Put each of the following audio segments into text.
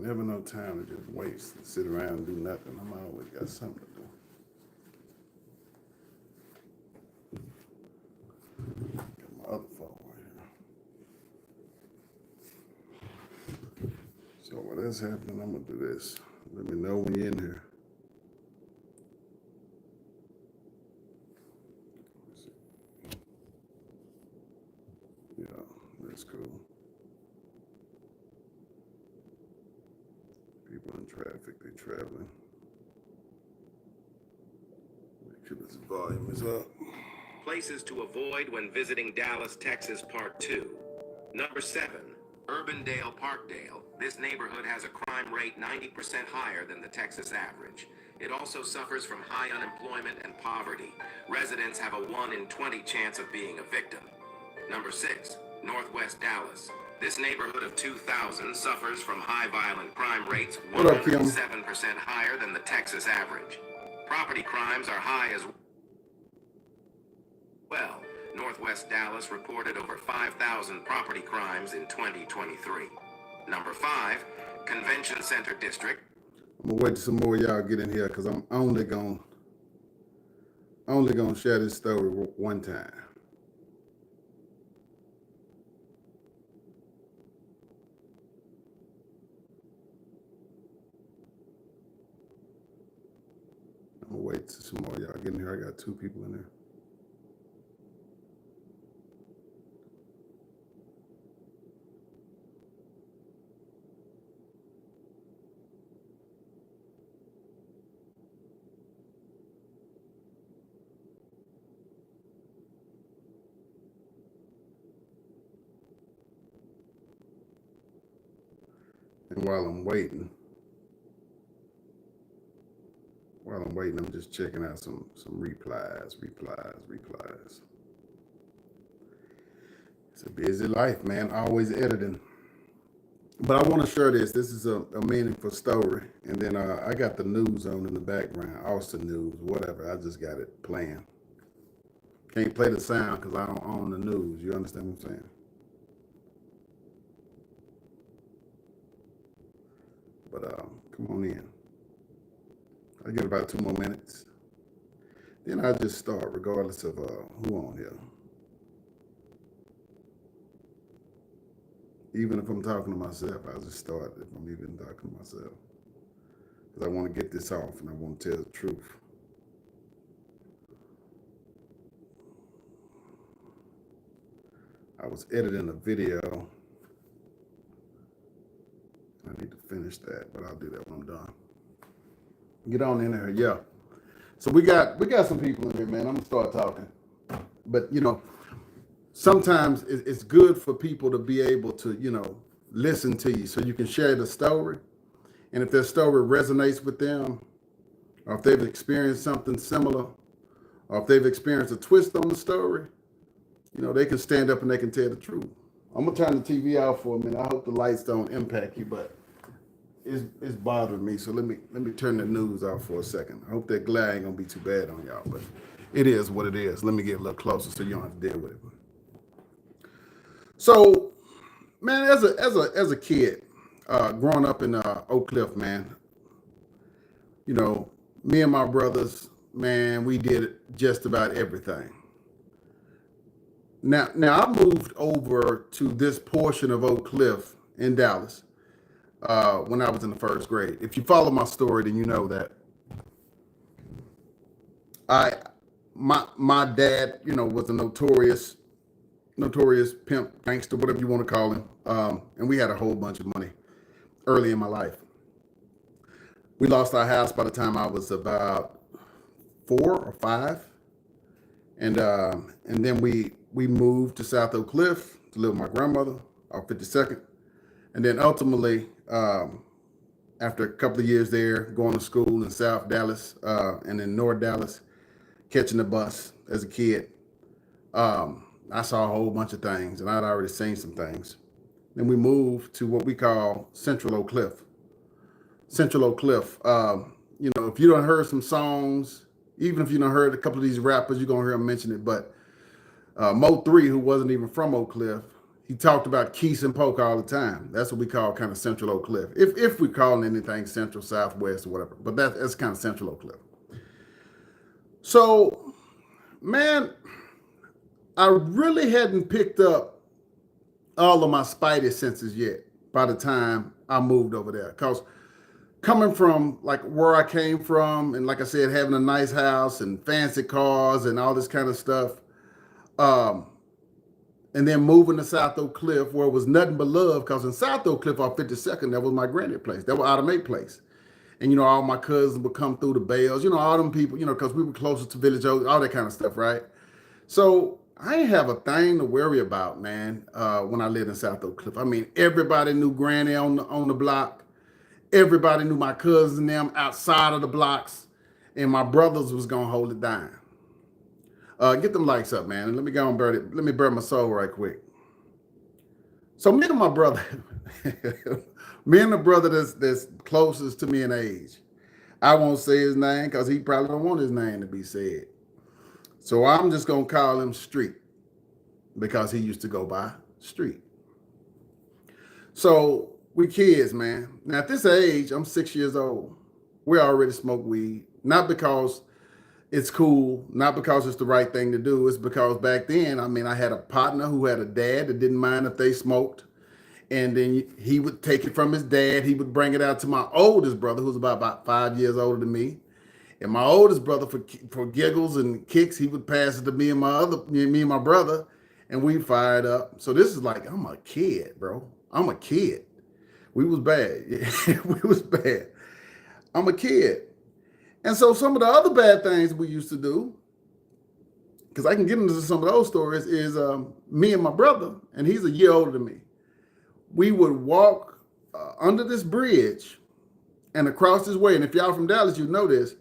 Never no time to just waste and sit around and do nothing. I'm always got something to do. Got my other phone right here. So while that's happening, I'm gonna do this. Let me know when you're in here. Yeah, that's cool. People in traffic, they traveling. Make sure this volume is up. Places to avoid when visiting Dallas, Texas, Part 2. Number 7, Urbandale, Parkdale. This neighborhood has a crime rate 90% higher than the Texas average. It also suffers from high unemployment and poverty. Residents have a 1 in 20 chance of being a victim. Number 6, Northwest Dallas. This neighborhood of 2,000 suffers from high violent crime rates 107% higher than the Texas average. Property crimes are high as well. Northwest Dallas reported over 5,000 property crimes in 2023. Number 5, Convention Center District. I'm gonna wait till some more of y'all get in here because I'm only gonna share this story one time. I'm gonna wait till some more of y'all get in here. I got 2 people in there. And while I'm waiting, I'm just checking out some replies. It's a busy life, man. Always editing. But I want to share this. This is a meaningful story. And then I got the news on in the background. Austin News, whatever. I just got it playing. Can't play the sound because I don't own the news. You understand what I'm saying? But come on in. I get about 2 more minutes. Then I just start regardless of who on here. Even if I'm talking to myself, I'll just start if I'm even talking to myself. Because I want to get this off and I want to tell the truth. I was editing a video. I need to finish that, but I'll do that when I'm done. Get on in there, yeah. So we got some people in here, man. I'm gonna start talking. But sometimes it's good for people to be able to, listen to you so you can share the story. And if their story resonates with them, or if they've experienced something similar, or if they've experienced a twist on the story, they can stand up and they can tell the truth. I'm gonna turn the TV off for a minute. I hope the lights don't impact you, but it's bothering me. So let me turn the news off for a second. I hope that glare ain't gonna be too bad on y'all, but it is what it is. Let me get a little closer so you don't have to deal with it. So, man, as a kid, growing up in Oak Cliff, man, me and my brothers, man, we did just about everything. Now I moved over to this portion of Oak Cliff in Dallas when I was in the 1st grade. If you follow my story, then you know that my dad, was a notorious pimp, gangster, whatever you want to call him. And we had a whole bunch of money early in my life. We lost our house by the time I was about 4 or 5. And then we moved to South Oak Cliff to live with my grandmother off 52nd. And then ultimately, after a couple of years there, going to school in South Dallas and in North Dallas, catching the bus as a kid, I saw a whole bunch of things, and I'd already seen some things. Then we moved to what we call Central Oak Cliff. Central Oak Cliff. If you don't heard some songs, even if you don't heard a couple of these rappers, you're going to hear them mention it. But Mo 3, who wasn't even from Oak Cliff, he talked about Keese and Polk all the time. That's what we call kind of Central Oak Cliff. If we call anything Central, Southwest, or whatever. But that's kind of Central Oak Cliff. So, man, I really hadn't picked up all of my spidey senses yet by the time I moved over there. Because coming from like where I came from, and like I said, having a nice house and fancy cars and all this kind of stuff, and then moving to South Oak Cliff where it was nothing but love, because in South Oak Cliff off 52nd, that was my granddad place. That was Automate place. And, all my cousins would come through the bales, all them people, because we were closer to Village Oaks, all that kind of stuff, right? So I ain't have a thing to worry about, man, when I lived in South Oak Cliff. I mean, everybody knew Granny on the block. Everybody knew my cousins and them outside of the blocks. And my brothers was going to hold it down. Get them likes up, man. And let me go and burn it. Let me burn my soul right quick. So me and my brother, me and the brother that's closest to me in age. I won't say his name because he probably don't want his name to be said. So I'm just going to call him Street because he used to go by Street. So we kids, man. Now at this age, I'm 6 years old. We already smoke weed. Not because it's cool, not because it's the right thing to do. It's because back then, I had a partner who had a dad that didn't mind if they smoked. And then he would take it from his dad. He would bring it out to my oldest brother, who's about 5 years older than me. And my oldest brother, for giggles and kicks, he would pass it to me and my brother, and we fired up. So this is like, I'm a kid, bro. I'm a kid. We was bad. We was bad. I'm a kid. And so some of the other bad things we used to do, because I can get into some of those stories, is me and my brother, and he's a year older than me. We would walk under this bridge and across this way. And if y'all from Dallas, you know this.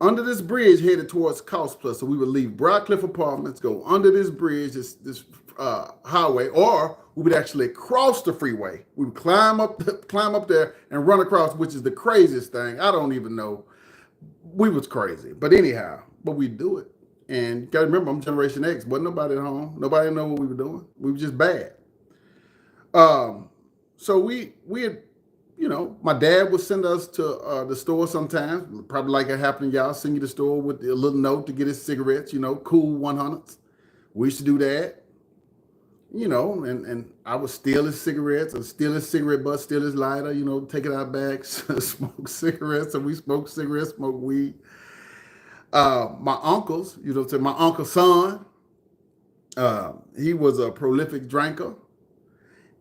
Under this bridge headed towards Cost Plus. So we would leave Broadcliff Apartments, go under this bridge, this highway, or we would actually cross the freeway. We would climb up there and run across, which is the craziest thing. I don't even know. We was crazy. But anyhow, we'd do it. And you gotta remember, I'm Generation X. Wasn't nobody at home. Nobody know what we were doing. We were just bad. So we had, my dad would send us to the store sometimes, probably like it happened to y'all, send you to the store with a little note to get his cigarettes, cool 100s. We used to do that, and I would steal his cigarettes, or steal his cigarette butt, steal his lighter, take it out back, smoke cigarettes. So we smoke cigarettes, smoke weed. My uncles, my uncle's son, he was a prolific drinker.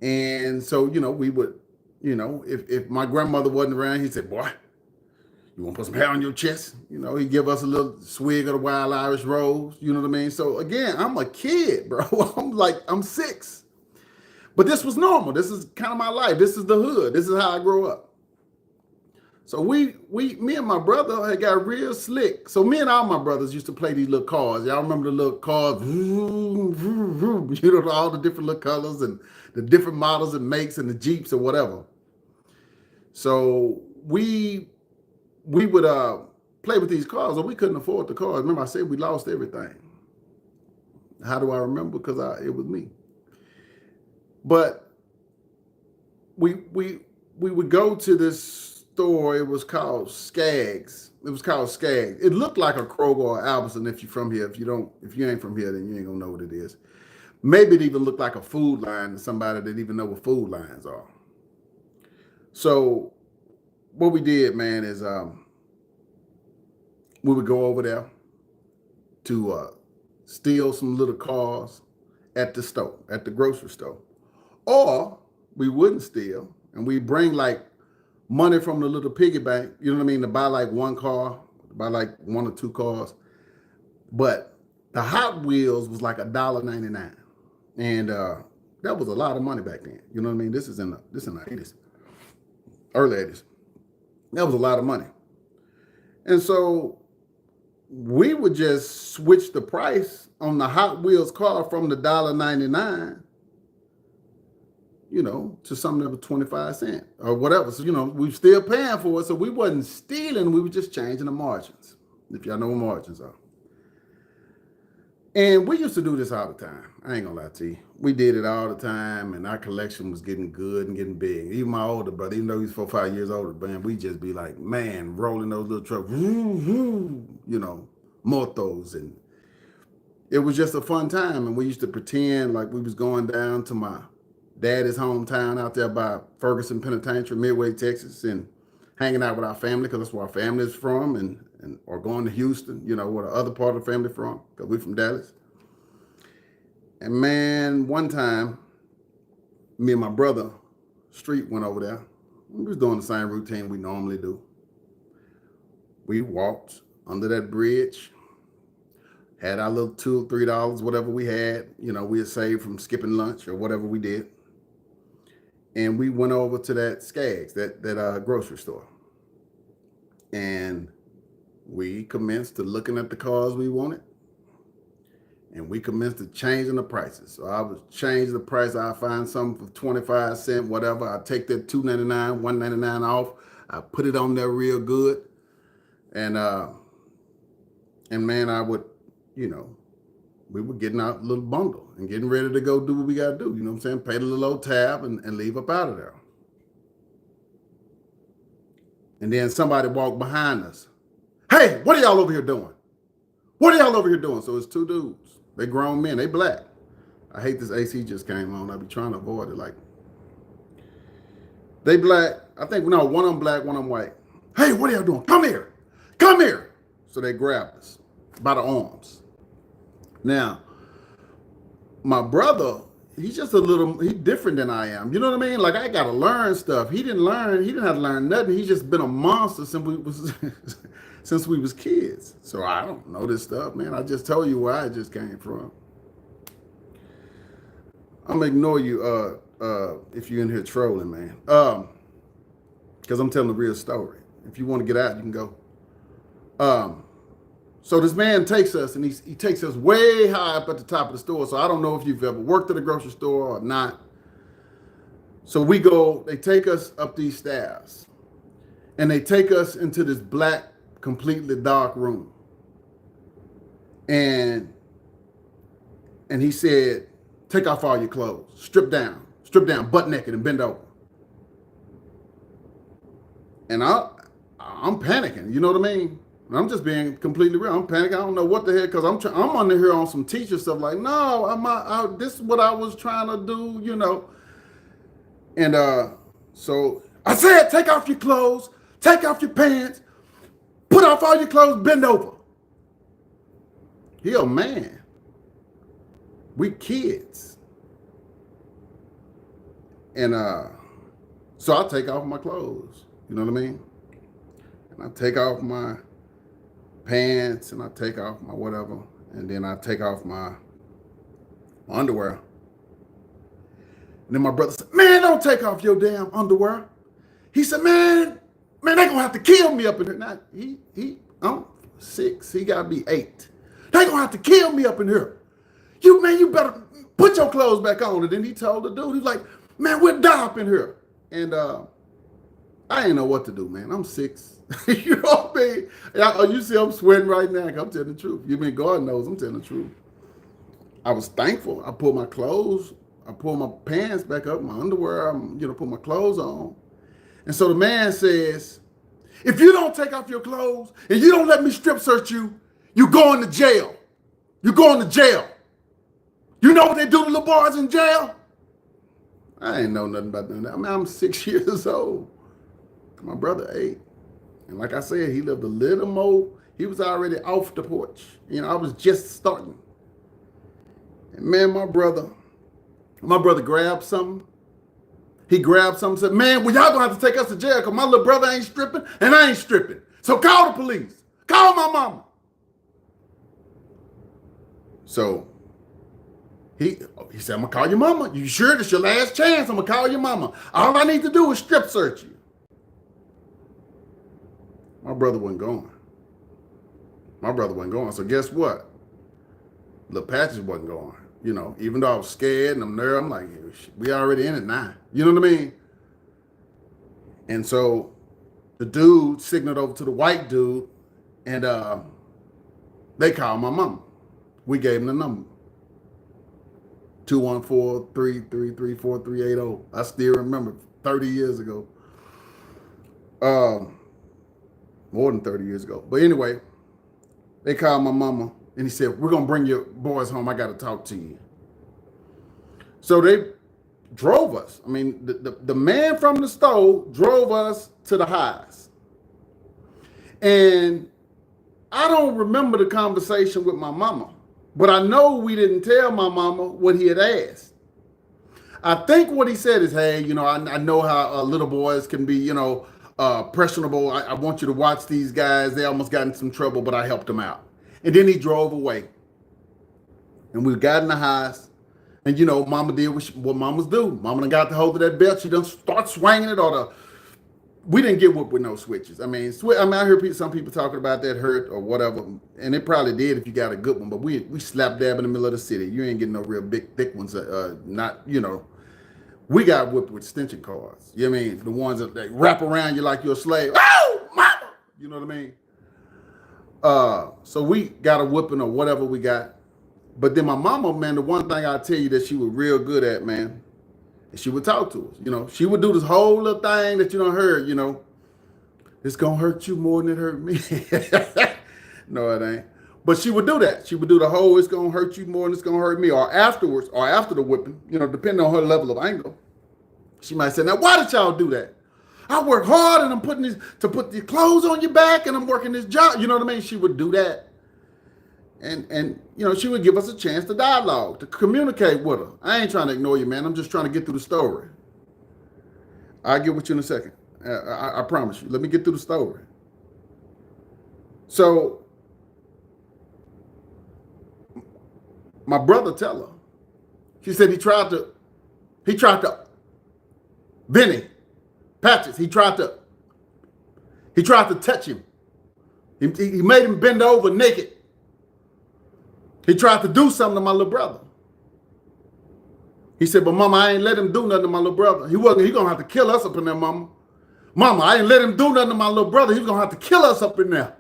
And so, we would, if my grandmother wasn't around, he'd say, boy, you want to put some hair on your chest? He'd give us a little swig of the Wild Irish Rose. You know what I mean? So again, I'm a kid, bro. I'm 6. But this was normal. This is kind of my life. This is the hood. This is how I grew up. So me and my brother had got real slick. So me and all my brothers used to play these little cars. Y'all remember the little cars? All the different little colors and the different models and makes and the Jeeps or whatever. So we would play with these cars, or we couldn't afford the cars. Remember I said we lost everything. How do I remember? Because it was me. But we would go to this store. It was called Skaggs. It looked like a Kroger or Albertson if you're from here. If you ain't from here, then you ain't gonna know what it is. Maybe it even looked like a Food Line to somebody that even know what Food Lines are. So what we did, man, is we would go over there to steal some little cars at the store, at the grocery store. Or we wouldn't steal, and we bring like money from the little piggy bank, you know what I mean, to buy like one car, buy like 1 or 2 cars. But the Hot Wheels was like $1.99. And that was a lot of money back then. You know what I mean? This is in the 80s, early 80s. That was a lot of money. And so we would just switch the price on the Hot Wheels car from the $1.99, to something that was 25 cents or whatever. So, we were still paying for it. So we wasn't stealing. We were just changing the margins, if y'all know what margins are. And we used to do this all the time. I ain't gonna lie to you. We did it all the time, and our collection was getting good and getting big. Even my older brother, even though he's 4 or 5 years older, man, we just be like, man, rolling those little trucks, motos, and it was just a fun time. And we used to pretend like we was going down to my daddy's hometown out there by Ferguson Penitentiary, Midway, Texas, and hanging out with our family because that's where our family is from, and or going to Houston, where the other part of the family from, because we're from Dallas. And man, one time, me and my brother, Street, went over there. We was doing the same routine we normally do. We walked under that bridge, had our little $2 or $3, whatever we had, we had saved from skipping lunch or whatever we did. And we went over to that Skaggs, that grocery store. And we commenced to looking at the cars we wanted. And we commenced to changing the prices. So I was changing the price. I find something for 25 cents, whatever. I take that $2.99, $1.99 off. I put it on there real good. And man, I would, we were getting out a little bundle and getting ready to go do what we got to do. You know what I'm saying? Pay the little old tab and leave up out of there. And then somebody walked behind us. Hey, what are y'all over here doing? What are y'all over here doing? So it's two dudes. They grown men. They black. I hate this AC just came on. I be trying to avoid it. Like, they black. I think, no, one of them black, one of them white. Hey, what are y'all doing? Come here. Come here. So they grabbed us by the arms. Now, my brother, he's just he's different than I am. You know what I mean? Like, I got to learn stuff. He didn't have to learn nothing. He's just been a monster since we was kids. So I don't know this stuff, man. I just told you where I just came from. I'm gonna ignore you if you're in here trolling, man. Because I'm telling a real story. If you want to get out, you can go. So this man takes us, and he takes us way high up at the top of the store. So I don't know if you've ever worked at a grocery store or not. So we go, they take us up these stairs, and they take us into this black, completely dark room. And he said, take off all your clothes, strip down, butt naked and bend over. And I'm panicking, you know what I mean? I'm just being completely real. I'm panicking. I don't know what the heck, because I'm under here on some teacher stuff like, no, this is what I was trying to do, And so I said, take off your clothes, take off your pants, put off all your clothes, bend over. He a man. We kids. And so I take off my clothes, you know what I mean? And I take off my pants, and I take off my whatever, and then I take off my underwear. And then my brother said, man, don't take off your damn underwear. He said, man, they gonna have to kill me up in here. Now, I'm 6, he gotta be 8. They gonna have to kill me up in here. You better put your clothes back on. And then he told the dude, he was like, man, we'll die up in here. And I ain't know what to do, man. I'm 6. You know what I mean? You see I'm sweating right now. I'm telling the truth. You mean God knows I'm telling the truth. I was thankful. I pulled my clothes. I pulled my pants back up, my underwear, put my clothes on. And so the man says, if you don't take off your clothes and you don't let me strip search you, you going to jail. You're going to jail. You know what they do to little boys in jail? I ain't know nothing about that. I mean, I'm 6 years old. My brother 8. And like I said, he lived a little more. He was already off the porch. I was just starting. And man, my brother grabbed something. He grabbed something and said, man, well, y'all gonna have to take us to jail because my little brother ain't stripping and I ain't stripping. So call the police. Call my mama. So he said, I'm gonna call your mama. You sure this your last chance? I'm gonna call your mama. All I need to do is strip search you. My brother wasn't going. So guess what? Little Patches wasn't going. Even though I was scared and I'm there, I'm like, we already in it now. You know what I mean? And so the dude signaled over to the white dude, and they called my mama. We gave him the number. 214-333-4380. I still remember 30 years ago. More than 30 years ago. But anyway, they called my mama and he said, we're going to bring your boys home. I got to talk to you. So they drove us. I mean, the man from the store drove us to the highs. And I don't remember the conversation with my mama, but I know we didn't tell my mama what he had asked. I think what he said is, hey, I know how little boys can be, impressionable. I want you to watch these guys. They almost got in some trouble, but I helped them out. And then he drove away. And we got in the highs. And, mama did what mamas do. Mama done got the hold of that belt. She done start swinging it we didn't get whooped with no switches. I mean, I hear some people talking about that hurt or whatever, and it probably did if you got a good one. But we slap dab in the middle of the city. You ain't getting no real big, thick ones. We got whipped with extension cords. You know what I mean? The ones that they wrap around you like you're a slave. Oh, mama! You know what I mean? So we got a whooping or whatever we got. But then my mama, man, the one thing I tell you that she was real good at, man, and she would talk to us. She would do this whole little thing that you done heard, it's going to hurt you more than it hurt me. No, it ain't. But she would do that. She would do the whole, it's going to hurt you more than it's going to hurt me. Or afterwards, or after the whipping, depending on her level of anger, she might say, now, why did y'all do that? I work hard and I'm put these clothes on your back and I'm working this job. You know what I mean? She would do that. And she would give us a chance to dialogue, to communicate with her. I ain't trying to ignore you, man. I'm just trying to get through the story. I'll get with you in a second. I promise you. Let me get through the story. So, my brother tell her. She said he tried to, Benny, Patches, he tried to touch him. He made him bend over naked. He tried to do something to my little brother. He said, but mama, I ain't let him do nothing to my little brother. He going to have to kill us up in there, mama. Mama, I ain't let him do nothing to my little brother. He was going to have to kill us up in there.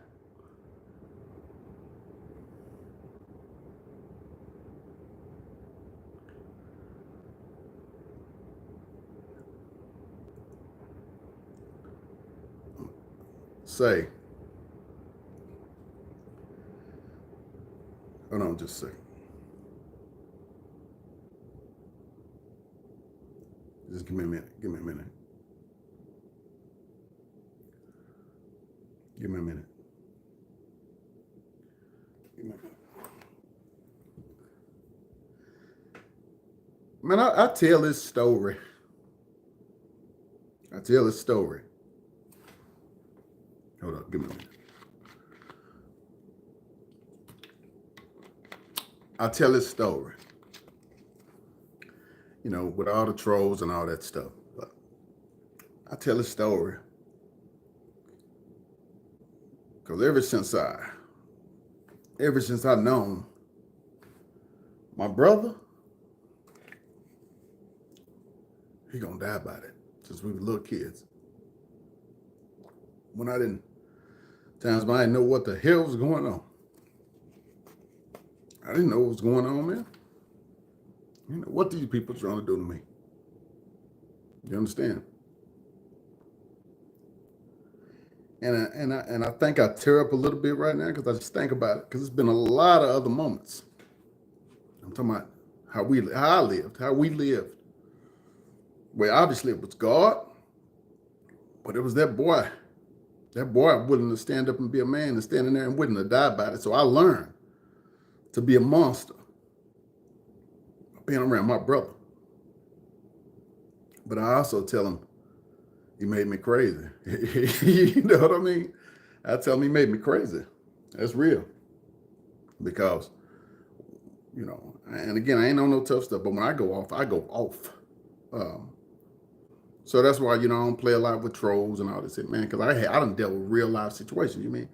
Say. Hold on just a second. Just give me a minute. Give me a minute. Give me a minute. Give me a minute. Man, I tell this story. Hold on, give me a minute. I tell this story, with all the trolls and all that stuff. But I tell this story because ever since I known my brother, he gonna die by it since we were little kids. Times when I didn't know what the hell was going on. I didn't know what was going on, man. What these people trying to do to me. You understand? And I think I tear up a little bit right now because I just think about it because it's been a lot of other moments. I'm talking about how I lived, how we lived. Well, obviously it was God, but it was that boy. That boy willing to stand up and be a man and standing there and willing to die about it. So I learned to be a monster being around my brother. But I also tell him he made me crazy. You know what I mean? I tell him he made me crazy. That's real. Because, and again, I ain't on no tough stuff, but when I go off, I go off. So that's why, I don't play a lot with trolls and all this shit, man, because I done dealt with real life situations, you mean?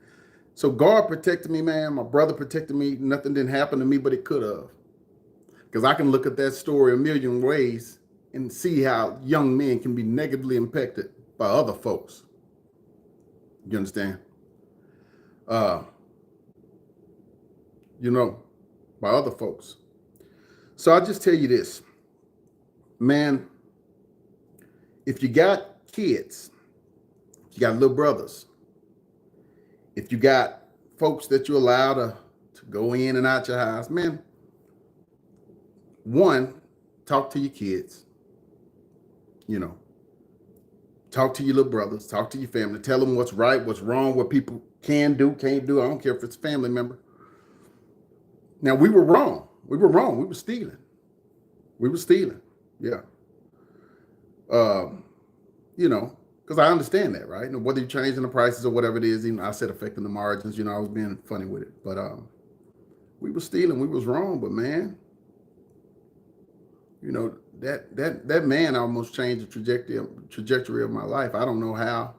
So God protected me, man. My brother protected me. Nothing didn't happen to me, but it could have. Because I can look at that story a million ways and see how young men can be negatively impacted by other folks. You understand? by other folks. So I just tell you this, man, if you got kids, if you got little brothers, if you got folks that you allow to go in and out your house, man, one, talk to your kids, you know, talk to your little brothers, talk to your family, tell them what's right, what's wrong, what people can do, can't do. I don't care if it's a family member. Now, we were wrong. We were wrong. We were stealing. We were stealing. Yeah. You know, because I understand that, right? And whether you're changing the prices or whatever it is, even I said affecting the margins, you know, I was being funny with it. But we were stealing. We was wrong. But man, you know, that man almost changed the trajectory of my life. I don't know how.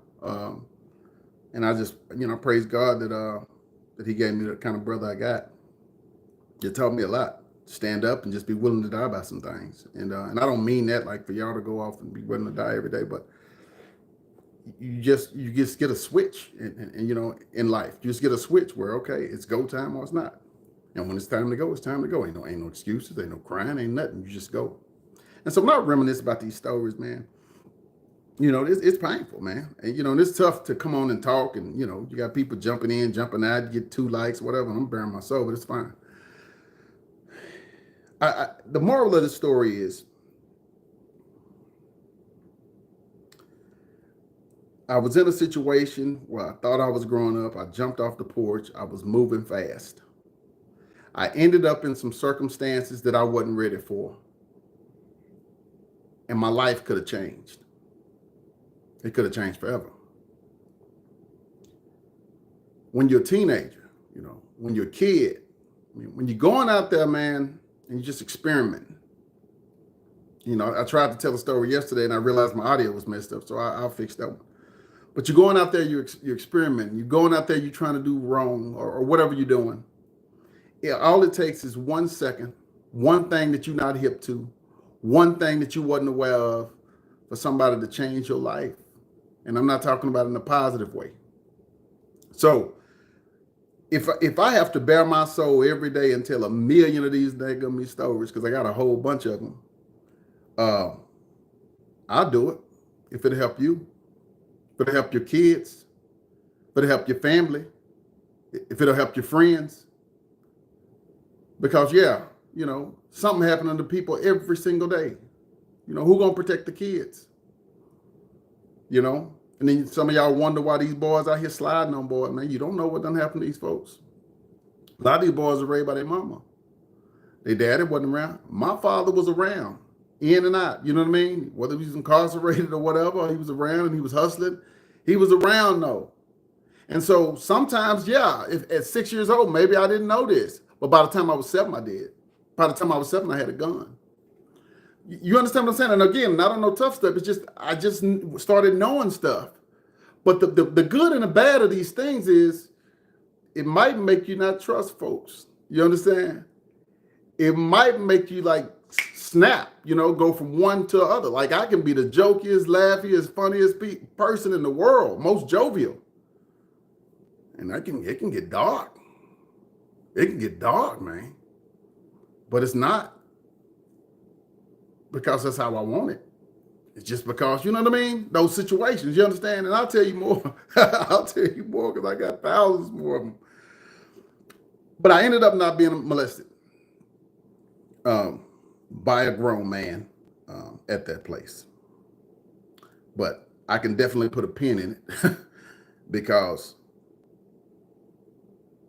And I just, you know, praise God that he gave me the kind of brother I got. It taught me a lot. Stand up and just be willing to die by some things. And I don't mean that like for y'all to go off and be willing to die every day, but you just get a switch and you know, in life. You just get a switch where okay, it's go time or it's not. And when it's time to go, it's time to go. Ain't no excuses, ain't no crying, ain't nothing. You just go. And so when I reminisce about these stories, man, you know, it's painful, man. And, you know, and it's tough to come on and talk. And, you know, you got people jumping in, jumping out, you get 2 likes, whatever. I'm bearing my soul, but it's fine. The moral of the story is I was in a situation where I thought I was growing up. I jumped off the porch. I was moving fast. I ended up in some circumstances that I wasn't ready for. And my life could have changed. It could have changed forever. When you're a teenager, you know, when you're a kid, I mean, when you're going out there, man, and you're just experimenting. You know, I tried to tell a story yesterday and I realized my audio was messed up, so I'll fix that one. But you're going out there, you're experimenting. You're going out there, you're trying to do wrong or whatever you're doing. Yeah, all it takes is 1 second, one thing that you're not hip to, one thing that you wasn't aware of for somebody to change your life. And I'm not talking about it in a positive way. So if I have to bare my soul every day and tell 1,000,000 of these daggum stories, because I got a whole bunch of them, I'll do it if it'll help you, if it'll help your kids, if it'll help your family, if it'll help your friends. Because yeah, you know, something happening to people every single day. You know, who gonna protect the kids? You know? And then some of y'all wonder why these boys out here sliding on board, man. You don't know what done happened to these folks. A lot of these boys are raised by their mama. Their daddy wasn't around. My father was around, in and out. You know what I mean? Whether he was incarcerated or whatever, he was around and he was hustling. He was around though. And so sometimes, yeah, if at 6 years old, maybe I didn't know this. But by the time I was 7, I did. By the time I was 7, I had a gun. You understand what I'm saying? And again, not on no tough stuff. It's just I just started knowing stuff. But the good and the bad of these things is it might make you not trust folks. You understand? It might make you like snap, you know, go from one to the other. Like I can be the jokiest, laughiest, funniest person in the world, most jovial. And it can get dark. It can get dark, man. But it's not because that's how I want it. It's just because, you know what I mean? Those situations, you understand? And I'll tell you more. I'll tell you more because I got thousands more of them. But I ended up not being molested by a grown man at that place. But I can definitely put a pin in it because,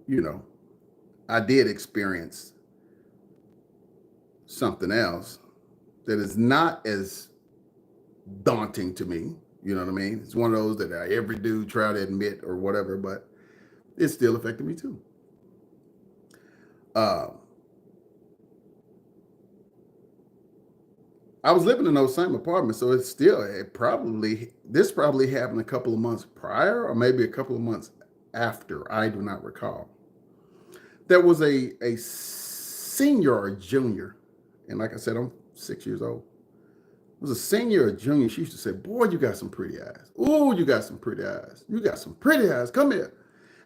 you know, I did experience something else that is not as daunting to me. You know what I mean? It's one of those that every dude try to admit or whatever, but it still affected me too. I was living in those same apartments, so this probably happened a couple of months prior or maybe a couple of months after. I do not recall. There was a senior or junior, and like I said, I'm 6 years old. It was a senior or junior. She used to say, "Boy, you got some pretty eyes. Ooh, you got some pretty eyes. You got some pretty eyes. Come here."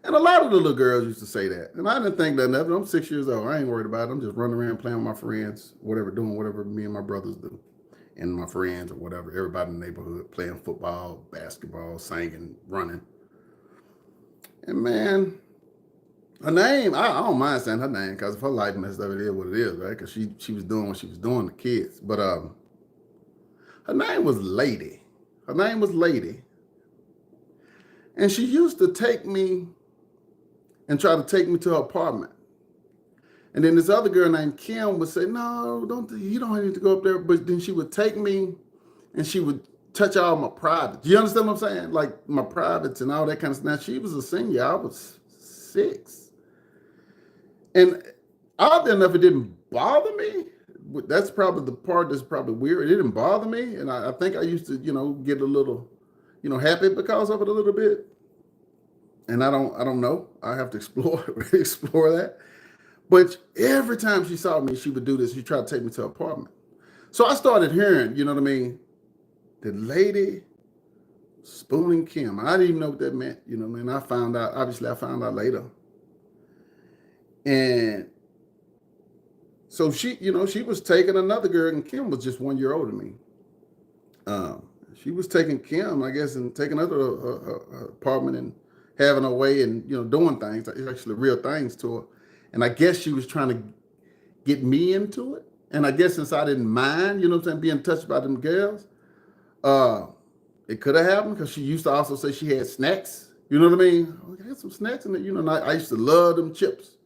And a lot of the little girls used to say that. And I didn't think nothing of it. I'm 6 years old. I ain't worried about it. I'm just running around playing with my friends, whatever, doing whatever me and my brothers do. And my friends or whatever, everybody in the neighborhood playing football, basketball, singing, running. And man, her name, I don't mind saying her name because if her life messed up, it is what it is, right? Because she was doing what she was doing to kids. But her name was Lady. Her name was Lady. And she used to take me and try to take me to her apartment. And then this other girl named Kim would say, no, you don't need to go up there. But then she would take me and she would touch all my privates. You understand what I'm saying? Like my privates and all that kind of stuff. Now, she was a senior. I was 6. And oddly enough, it didn't bother me. That's probably the part that's probably weird. It didn't bother me. And I think I used to, get a little, happy because of it a little bit. And I don't know. I have to explore that. But every time she saw me, she would do this. She tried to take me to her apartment. So I started hearing, you know what I mean? The lady spooning Kim. I didn't even know what that meant, you know what I mean? I found out later. And so she was taking another girl, and Kim was just 1 year older than me. She was taking Kim, I guess, and taking her to her apartment and having her way and, doing things, actually real things to her. And I guess she was trying to get me into it. And I guess since I didn't mind, being touched by them girls, it could have happened because she used to also say she had snacks. You know what I mean? Oh, I had some snacks in it. And I used to love them chips.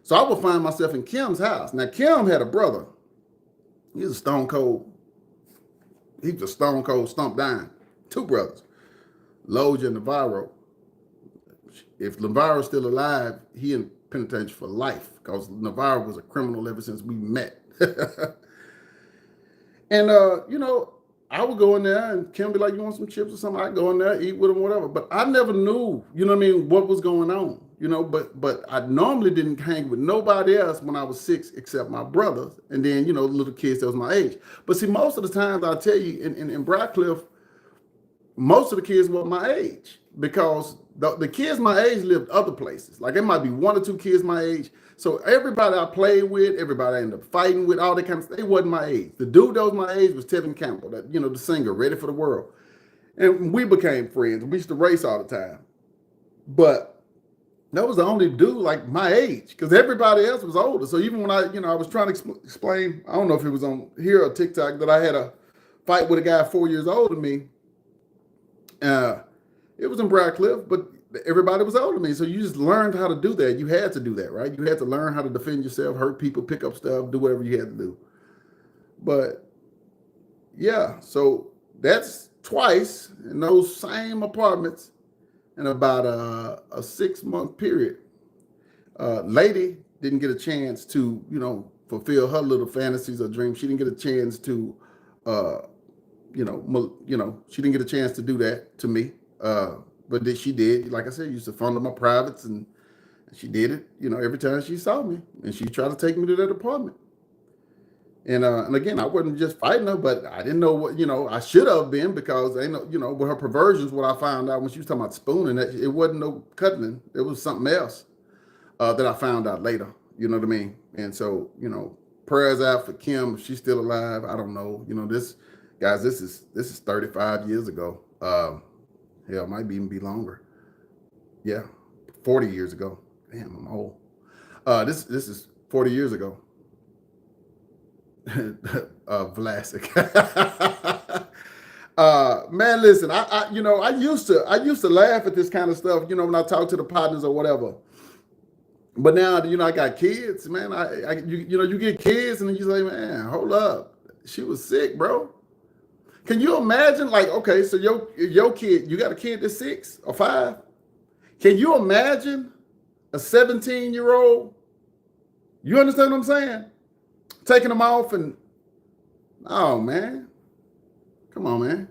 So I would find myself in Kim's house. Now, Kim had a brother. He was a stone cold stump down. 2 brothers, Loja and Navarro. If Navarro's still alive, he in penitentiary for life because Navarro was a criminal ever since we met. And, I would go in there and Kim be like, you want some chips or something? I'd go in there, eat with them, whatever. But I never knew, what was going on, but I normally didn't hang with nobody else when I was 6 except my brothers. And then, little kids that was my age. But see, most of the times I'll tell you in Briarcliff, most of the kids were my age because the kids my age lived other places. Like it might be 1 or 2 kids my age. So everybody I played with, everybody I ended up fighting with, all that kind of stuff, they wasn't my age. The dude that was my age was Tevin Campbell, the singer, Ready for the World. And we became friends. We used to race all the time. But that was the only dude like my age because everybody else was older. So even when I was trying to explain, I don't know if it was on here or TikTok, that I had a fight with a guy 4 years older than me. It was in Briarcliff, but everybody was older than me. So you just learned how to do that. You had to do that, right? You had to learn how to defend yourself, hurt people, pick up stuff, do whatever you had to do. But yeah, so that's twice in those same apartments in about a 6-month period. Lady didn't get a chance to, fulfill her little fantasies or dreams. She didn't get a chance to, she didn't get a chance to do that to me. But she did, like I said, used to fund my privates, and she did it, every time she saw me, and she tried to take me to that apartment. And again, I wasn't just fighting her, but I didn't know what, I should have been because with her perversions, what I found out when she was talking about spooning, that it wasn't no cuddling. It was something else that I found out later. You know what I mean? And so, prayers out for Kim. If she's still alive, I don't know. This is 35 years ago. Hell, it might even be longer. Yeah, 40 years ago. Damn, I'm old. This is 40 years ago. Vlasic. Man, listen, I used to laugh at this kind of stuff, when I talk to the partners or whatever. But now, I got kids, man. You get kids and then you say, man, hold up. She was sick, bro. Can you imagine, like, okay, so your kid, you got a kid that's 6 or 5. Can you imagine a 17-year-old? You understand what I'm saying? Taking them off and, oh, man. Come on, man.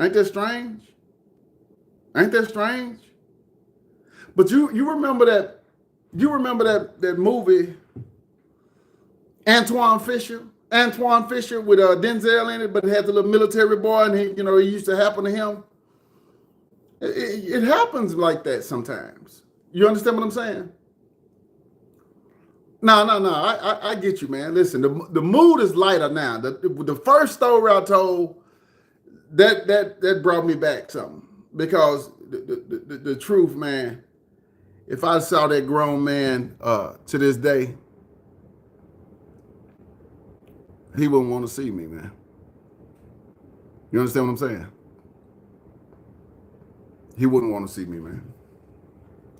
Ain't that strange? Ain't that strange? But you remember that movie, Antoine Fisher with Denzel in it, but it had the little military boy, and he used to happen to him. It happens like that sometimes. You understand what I'm saying? No, no, no. I get you, man. Listen, the mood is lighter now. The first story I told that brought me back something because the truth, man. If I saw that grown man to this day, he wouldn't want to see me, man. You understand what I'm saying? He wouldn't want to see me, man.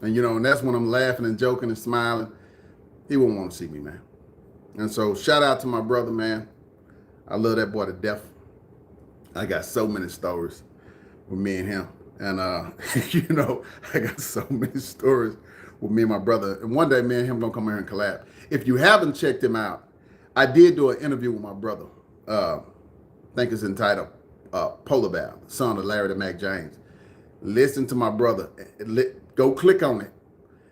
And and that's when I'm laughing and joking and smiling. He wouldn't want to see me, man. And so shout out to my brother, man. I love that boy to death. I got so many stories with me and him. And I got so many stories with me and my brother. And one day me and him gonna come here and collab. If you haven't checked him out, I did do an interview with my brother. I think it's entitled Polar Bear, son of Larry the Mac James. Listen to my brother. Go click on it.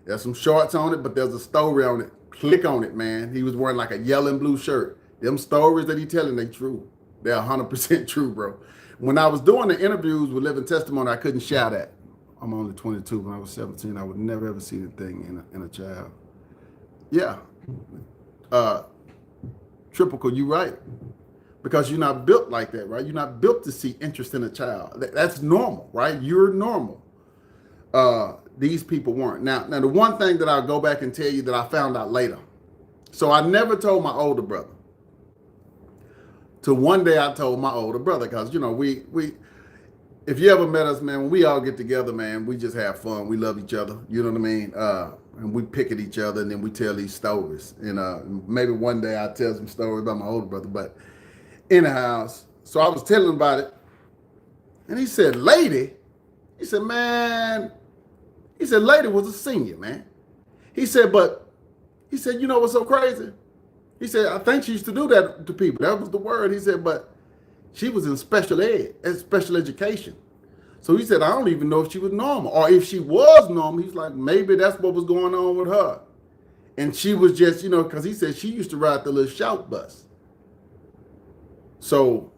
There's some shorts on it, but there's a story on it. Click on it, man. He was wearing like a yellow and blue shirt. Them stories that he telling, they true. They're 100% true, bro. When I was doing the interviews with Living Testimony, I couldn't shout at. I'm only 22. When I was 17, I would never ever see the thing in a child. Yeah. Triple, you right. Because you're not built like that, right? You're not built to see interest in a child. That's normal, right? You're normal. These people weren't. Now, the one thing that I'll go back and tell you that I found out later. So I never told my older brother. Till one day I told my older brother, because we if you ever met us, man, when we all get together, man, we just have fun. We love each other. You know what I mean? And we pick at each other, and then we tell these stories. And maybe one day I'll tell some stories about my older brother. But in the house, so I was telling him about it, and he said, "Lady," he said, "Man," he said, "Lady was a senior, man." He said, you know what's so crazy? He said, "I think she used to do that to people." That was the word. He said, "But she was in special education." So he said, "I don't even know if she was normal, or if she was normal." He's like, maybe that's what was going on with her. And she was just, because he said she used to ride the little shout bus. So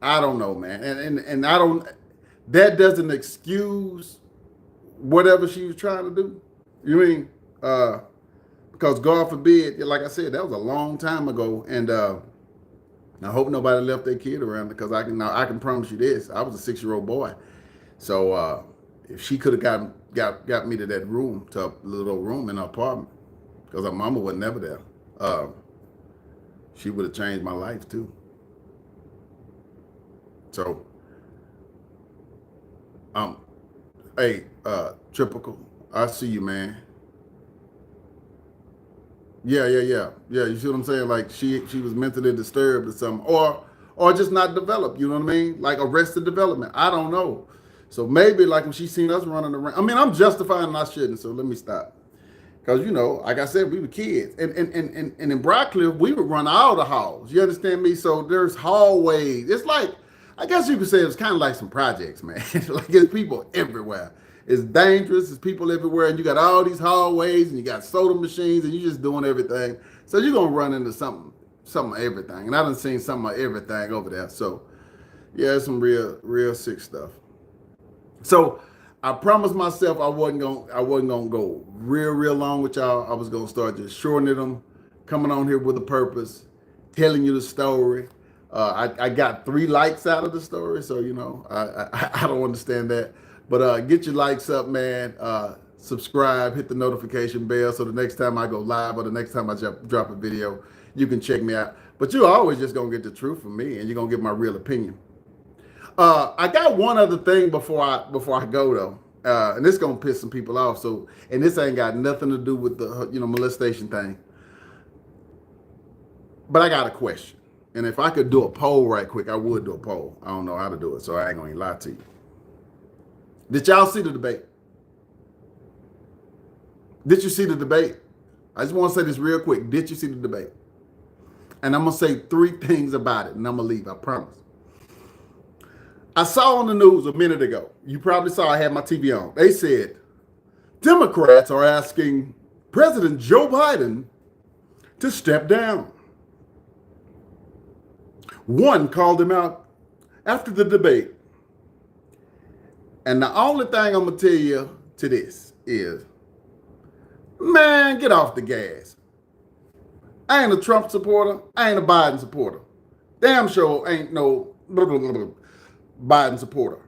I don't know, man. And I don't, that doesn't excuse whatever she was trying to do. You mean, because God forbid, like I said, that was a long time ago. And I hope nobody left their kid around, because I can promise you this. I was a 6-year-old boy. So if she could have got me to that room, to a little room in her apartment, because her mama was never there, she would have changed my life too. So, hey, Triple, I see you, man. Yeah. You see what I'm saying? Like she was mentally disturbed or something, or just not developed. You know what I mean? Like arrested development. I don't know. So maybe like when she seen us running around. I mean, I'm justifying I shouldn't. So let me stop. Because like I said, we were kids, and in Brockcliff, we would run all the halls. You understand me? So there's hallways. It's like, I guess you could say it's kind of like some projects, man. Like there's people everywhere. It's dangerous. There's people everywhere, and you got all these hallways, and you got soda machines, and you're just doing everything. So you're gonna run into something of everything. And I done seen some of everything over there. So yeah, it's some real sick stuff. So I promised myself I wasn't gonna go real long with y'all. I was gonna start just shortening them, coming on here with a purpose, telling you the story. I got 3 likes out of the story, so I don't understand that. But get your likes up, man. Subscribe, hit the notification bell, so the next time I go live or the next time I drop a video, you can check me out. But you're always just gonna get the truth from me, and you're gonna get my real opinion. I got one other thing before I go though, and this gonna piss some people off. So, and this ain't got nothing to do with the molestation thing. But I got a question, and if I could do a poll right quick, I would do a poll. I don't know how to do it, so I ain't gonna lie to you. Did y'all see the debate? Did you see the debate? I just want to say this real quick. Did you see the debate? And I'm gonna say 3 things about it, and I'm gonna leave. I promise. I saw on the news a minute ago, you probably saw I had my TV on. They said, Democrats are asking President Joe Biden to step down. One called him out after the debate And the only thing I'm gonna tell you to this is, man, get off the gas. I ain't a Trump supporter. I ain't a Biden supporter. Damn sure ain't no Biden supporter.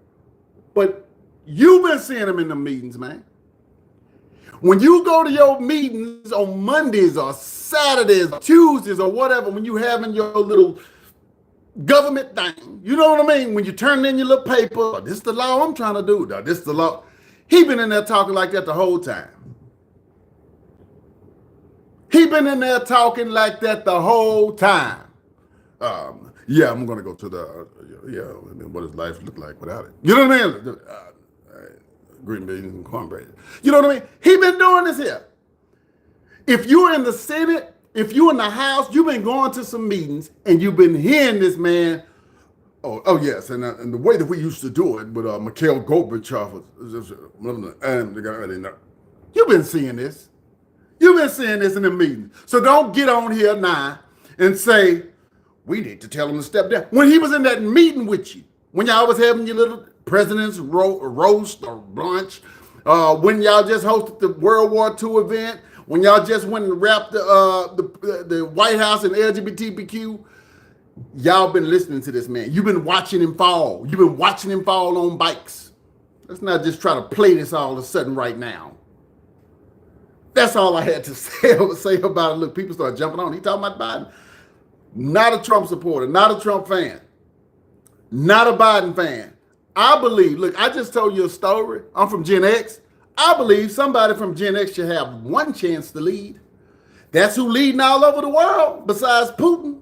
But you've been seeing them in the meetings, man. When you go to your meetings on Mondays or Saturdays or Tuesdays or whatever, when you having your little government thing, you know what I mean? When you turn in your little paper, oh, this is the law I'm trying to do. No, this is the law. He been in there talking like that the whole time. He been in there talking like that the whole time. Yeah, I'm gonna go to the what does life look like without it? You know what I mean? Green beans and cornbread. You know what I mean? He been doing this here. If you're in the Senate, if you're in the House, you've been going to some meetings and you've been hearing this man. Oh yes, and the way that we used to do it with Mikhail Gorbachev, you've been seeing this. You've been seeing this in the meeting. So don't get on here now and say, we need to tell him to step down. When he was in that meeting with you, when y'all was having your little president's roast or brunch, when y'all just hosted the World War II event, when y'all just went and wrapped the White House and LGBTQ, y'all been listening to this man. You've been watching him fall. You've been watching him fall on bikes. Let's not just try to play this all of a sudden right now. That's all I had to say about it. Look, people start jumping on. He talking about Biden. Not a Trump supporter, not a Trump fan, not a Biden fan. I believe, look, I just told you a story. I'm from Gen X. I believe somebody from Gen X should have one chance to lead. That's who leading all over the world besides Putin.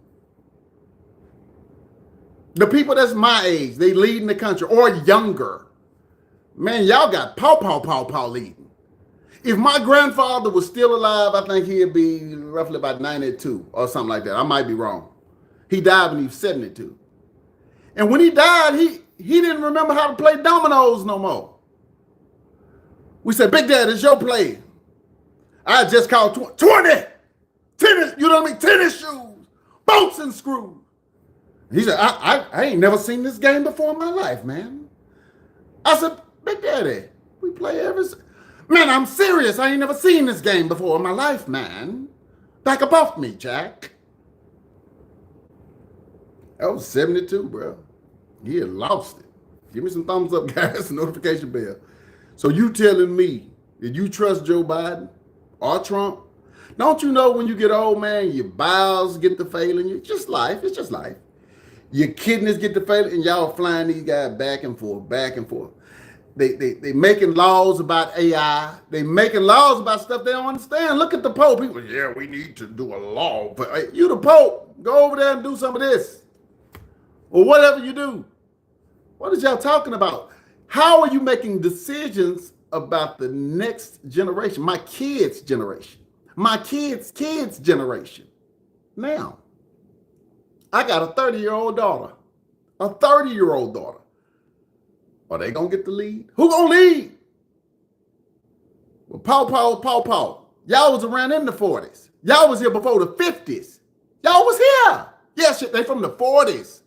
The people that's my age, they leading the country or younger. Man, y'all got paw leading. If my grandfather was still alive, I think he'd be roughly about 92 or something like that. I might be wrong. He died when he was 72. And when he died, he didn't remember how to play dominoes no more. We said, Big Dad, it's your play. I just called 20. Tennis, you know what I mean? Tennis shoes, bolts and screws. He said, I ain't never seen this game before in my life, man. I said, Big Daddy, we play every... Man, I'm serious. I ain't never seen this game before in my life, man. Back up off me, Jack. That was 72, bro. He had lost it. Give me some thumbs up, guys. Notification bell. So you telling me that you trust Joe Biden or Trump? Don't you know when you get old, man, your bowels get to failing? It's just life. It's just life. Your kidneys get to failing, and y'all flying these guys back and forth, back and forth. They making laws about AI. They making laws about stuff they don't understand. Look at the Pope. People, yeah, we need to do a law. But you the Pope, go over there and do some of this. Or whatever you do. What is y'all talking about? How are you making decisions about the next generation? My kids' generation. My kids' generation. Now, I got a 30-year-old daughter. A 30-year-old daughter. Are they going to get the lead? Who going to lead? Well, Paw. Y'all was around in the 40s. Y'all was here before the 50s. Y'all was here. Yeah, shit, they from the 40s.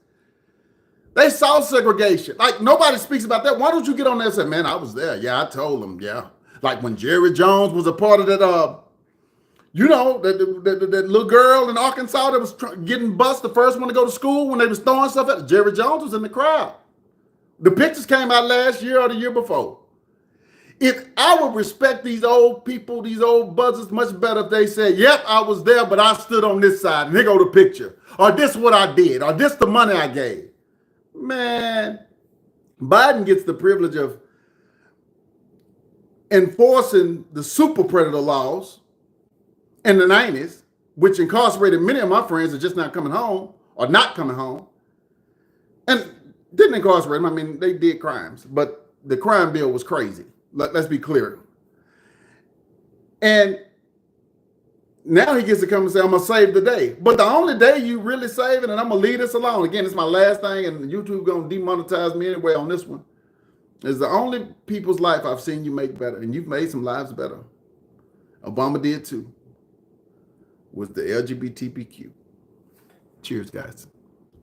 They saw segregation. Like, nobody speaks about that. Why don't you get on there and say, man, I was there. Yeah, I told them, yeah. Like when Jerry Jones was a part of that, that little girl in Arkansas that was getting bused, the first one to go to school when they was throwing stuff at her. Jerry Jones was in the crowd. The pictures came out last year or the year before. If I would respect these old people, these old buzzers much better if they said, yep, I was there, but I stood on this side, and here go the picture. Or this what I did, or this the money I gave. Man, Biden gets the privilege of enforcing the super predator laws in the 90s, which incarcerated many of my friends that are just not coming home or not coming home. And didn't incarcerate them. I mean, they did crimes, but the crime bill was crazy. Let's be clear. And now he gets to come and say, I'm going to save the day. But the only day you really saving, and I'm going to leave this alone. Again, it's my last thing, and YouTube going to demonetize me anyway on this one. Is the only people's life I've seen you make better, and you've made some lives better. Obama did too. Was the LGBTQ. Cheers, guys.